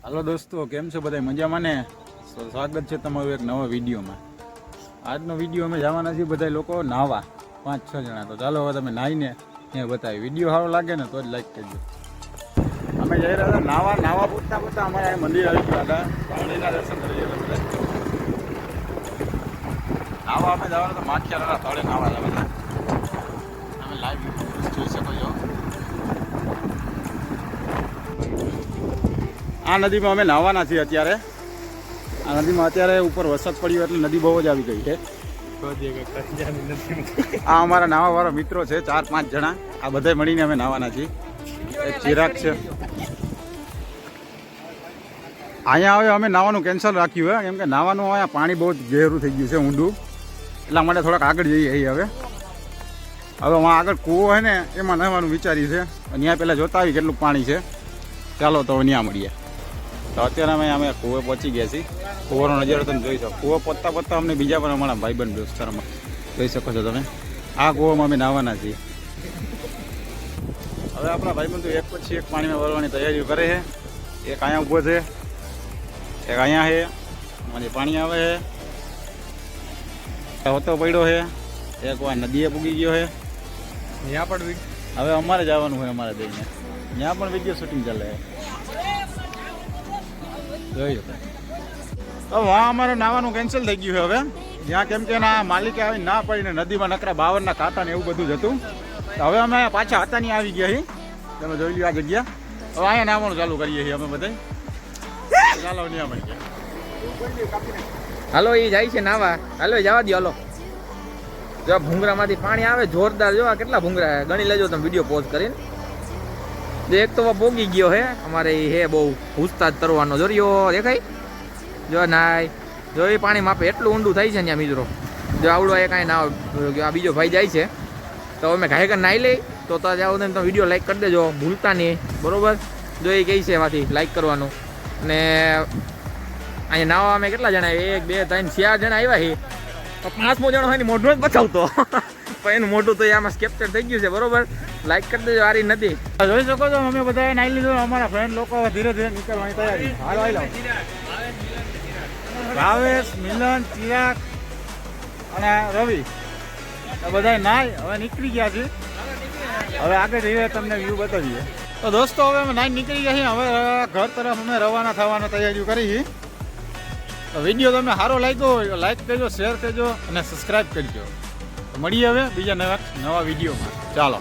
હાલો દોસ્તો, કેમ છો બધા? મજામાં ને? સ્વાગત છે તમારું એક નવા વિડીયોમાં. આજનો વિડીયો અમે જવાના છીએ બધા લોકો નાહવા, 5-6 જણા. તો ચાલો હવે તમે નાહીને ત્યાં બતાવી. વિડીયો સારો લાગે ને તો જ લાઈક કરજો. અમે જઈ રહ્યા હતા નાહવા પૂછતા અમારે મંદિર આવી ગયા હતા. મંદિરના દર્શન કરી ગયા બધા. નાહવા અમે જવાના તો માખિયાના તળે નાહવા જવાના. તમે લાઈવ જોઈ શકો છો. આ નદીમાં અમે નાહવાના છીએ અત્યારે. આ નદીમાં અત્યારે ઉપર વરસાદ પડ્યો એટલે નદી બહુ જ આવી ગઈ છે. આ અમારા નાહવાવાળા મિત્રો છે 4-5 જણા. આ બધા મળીને અમે નાહવાના છીએ. એક ચિરાગ છે. અહીંયા હવે અમે નાહવાનું કેન્સલ રાખ્યું હોય કેમ કે નાહવાનું અહીંયા પાણી બહુ જ ગહેરું થઈ ગયું છે, ઊંડું. એટલા માટે થોડાક આગળ જઈએ હવે આગળ કૂવો છે ને એમાં નાહવાનું વિચાર્યું છે. ત્યાં પહેલાં જોતા આવી કેટલું પાણી છે. ચાલો તો ત્યાં મળીએ. તો અત્યારે અમે કૂવે પહોંચી ગયા છીએ. કૂવાનો નજારો તમે જોઈ શકો. કૂવો પતતા અમને બીજા પણ અમારા ભાઈબંધ દોસ્તારમાં જોઈ શકો છો તમે. આ કૂવામાં અમે નાહવાના છીએ. હવે આપણા ભાઈબંધો એક પછી એક પાણીમાં વળવાની તૈયારીઓ કરે છે. એક અહીંયા ઊભો છે, એક અહીંયા છે, મને પાણી આવે છે, હોતો પડ્યો છે, એક વાર નદીએ પૂગી ગયો છે. ત્યાં પણ હવે અમારે જવાનું હોય અમારે દઈને. ત્યાં પણ વિડીયો શૂટિંગ ચાલે છે. જોઈ લો. તો વાં અમારે નાવાનું કેન્સલ થઈ ગયું છે હવે. જ્યાં કેમ કે ના માલિકે આવી ના પડીને નદીમાં નકરા 52ના કાંટા ને એવું બધું જ હતું. તો હવે અમે પાછા હતા નહીં આવી ગયા છીએ. તમે જોઈ લો આ જગ્યા. હવે અહીંયા નાવાનું ચાલુ કરીએ છીએ અમે બધા. ચાલો ત્યાં મળી ગયા. હાલો એ જાય છે નાવા. હાલો જવા દો. હાલો જો ભૂંગરામાંથી પાણી આવે જોરદાર. જો આ કેટલા ભૂંગરા ગણી લેજો તમે વિડીયો પોઝ કરીને. એક તો પોગી ગયો હે અમારે હે બહુ ઉસ્તાદ તરવાનો. જોરિયો દેખાય જો નાય જો એ પાણી માપે એટલું ઊંડું થાય છે ત્યાં મિત્રો. જો આવડો એ કાંઈ ના આ બીજો ભાઈ જાય છે તો અમે ઘાય કર નાહી લઈ. તો જાઓ તમે વિડીયો લાઈક કરી દેજો ભૂલતા નહીં, બરોબર? જો એ કહી છે એમાંથી લાઈક કરવાનું. અને અહીંયા નાવા અમે કેટલા જણા? 1, 2, 3, 4 જણા આવ્યા છે. 5મો જણો હોય ને મોઢું જ બચાવતો પણ એનું મોઢું તો આમાં કેપ્ચર થઈ ગયું છે, બરોબર? લાઈક કરી દેજો. આરી નથી જોઈ શકો છો અમે બધા નાહી લીધું. અમારા ફ્રેન્ડ લોકો ધીરે ધીરે નીકળવાની તૈયારી. હાલો ભાવેશ, મિલન, ચિરાગ અને રવિ બધા નાઈ હવે નીકળી ગયા છે. હવે આગળ ધીરે તમને વ્યૂ બતાવીએ. તો દોસ્તો હવે અમે નાઈ નીકળી ગયા છીએ. હવે ઘર તરફ અમે રવાના થવાની તૈયારી કરી છે. તો વિડીયો તમને સારો લાગ્યો હોય તો લાઈક કરજો, શેર કરજો અને સબસ્ક્રાઈબ કરજો. મળીએ હવે બીજા નવા વિડીયોમાં. ચાલો.